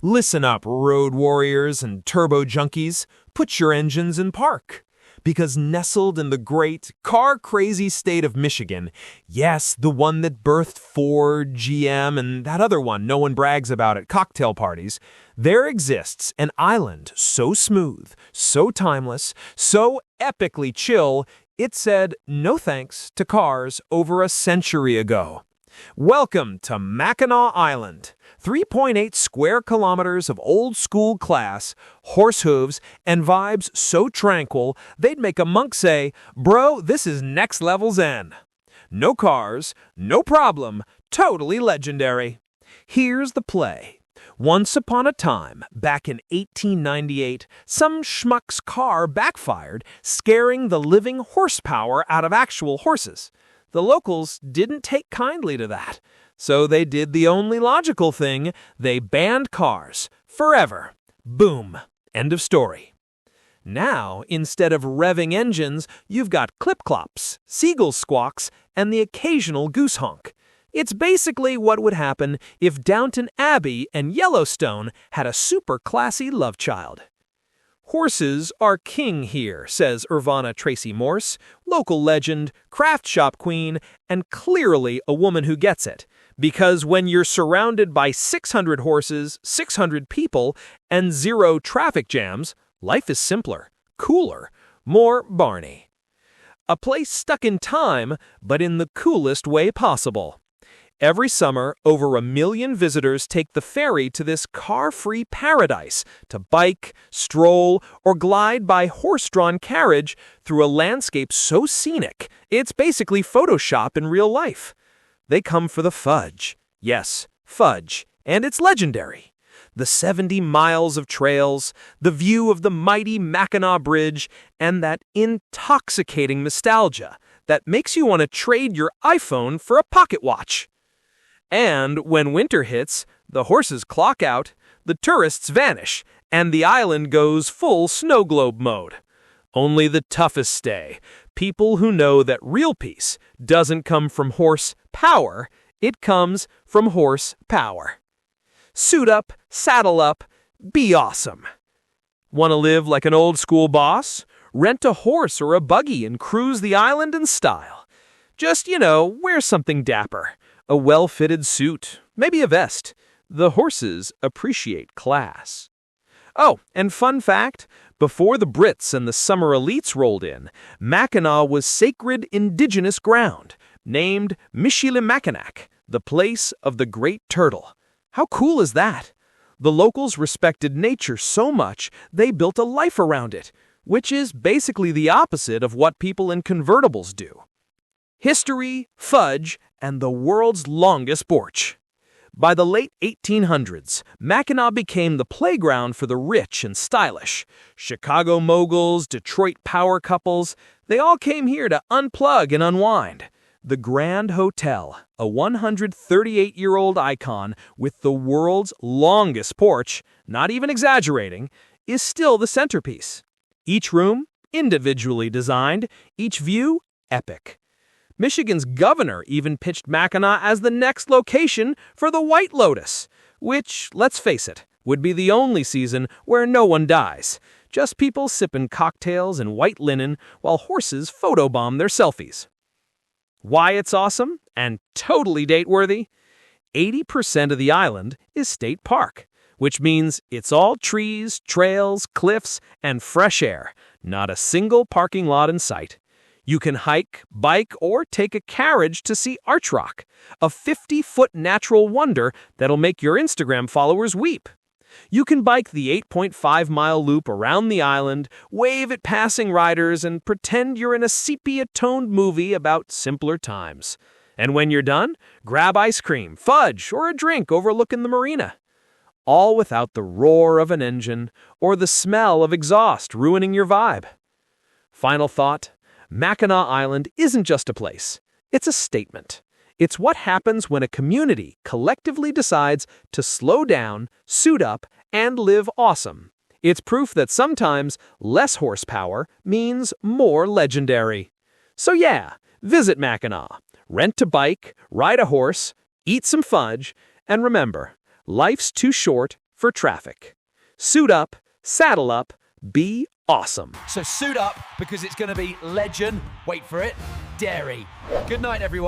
Listen up, road warriors and turbo junkies. Put your engines in park. Because nestled in the great, car-crazy state of Michigan, yes, the one that birthed Ford, GM, and that other one no one brags about at cocktail parties, there exists an island so smooth, so timeless, so epically chill, it said no thanks to cars over a century ago. Welcome to Mackinac Island. 3.8 square kilometers of old-school class, horse hooves, and vibes so tranquil they'd make a monk say, "Bro, this is next level zen." No cars, no problem, totally legendary. Here's the play. Once upon a time, back in 1898, some schmuck's car backfired, scaring the living horsepower out of actual horses. The locals didn't take kindly to that, so they did the only logical thing. They banned cars. Forever. Boom. End of story. Now, instead of revving engines, you've got clip-clops, seagull squawks, and the occasional goose honk. It's basically what would happen if Downton Abbey and Yellowstone had a super classy love child. Horses are king here, says Irvana Tracy Morse, local legend, craft shop queen, and clearly a woman who gets it. Because when you're surrounded by 600 horses, 600 people, and 0 traffic jams, life is simpler, cooler, more Barney. A place stuck in time, but in the coolest way possible. Every summer, over 1 million visitors take the ferry to this car-free paradise to bike, stroll, or glide by horse-drawn carriage through a landscape so scenic, it's basically Photoshop in real life. They come for the fudge. Yes, fudge. And it's legendary. The 70 miles of trails, the view of the mighty Mackinac Bridge, and that intoxicating nostalgia that makes you want to trade your iPhone for a pocket watch. And when winter hits, the horses clock out, the tourists vanish, and the island goes full snow globe mode. Only the toughest stay. People who know that real peace doesn't come from horse power, it comes from horse power. Suit up, saddle up, be awesome. Want to live like an old school boss? Rent a horse or a buggy and cruise the island in style. Just, wear something dapper. A well-fitted suit, maybe a vest. The horses appreciate class. Oh, and fun fact, before the Brits and the summer elites rolled in, Mackinac was sacred indigenous ground, named Michilimackinac, the place of the great turtle. How cool is that? The locals respected nature so much, they built a life around it, which is basically the opposite of what people in convertibles do. History, fudge, and the world's longest porch. By the late 1800s, Mackinac became the playground for the rich and stylish. Chicago moguls, Detroit power couples, they all came here to unplug and unwind. The Grand Hotel, a 138-year-old icon with the world's longest porch, not even exaggerating, is still the centerpiece. Each room, individually designed, each view, epic. Michigan's governor even pitched Mackinac as the next location for the White Lotus, which, let's face it, would be the only season where no one dies. Just people sipping cocktails and white linen while horses photobomb their selfies. Why it's awesome and totally date-worthy? 80% of the island is state park, which means it's all trees, trails, cliffs, and fresh air, not a single parking lot in sight. You can hike, bike, or take a carriage to see Arch Rock, a 50-foot natural wonder that'll make your Instagram followers weep. You can bike the 8.5-mile loop around the island, wave at passing riders, and pretend you're in a sepia-toned movie about simpler times. And when you're done, grab ice cream, fudge, or a drink overlooking the marina. All without the roar of an engine or the smell of exhaust ruining your vibe. Final thought. Mackinac Island isn't just a place, it's a statement. It's what happens when a community collectively decides to slow down, suit up, and live awesome. It's proof that sometimes less horsepower means more legendary. So yeah, visit Mackinac, rent a bike, ride a horse, eat some fudge, and remember, life's too short for traffic. Suit up, saddle up, be awesome. So suit up because it's going to be legend. Wait for it. Dairy. Good night, everyone.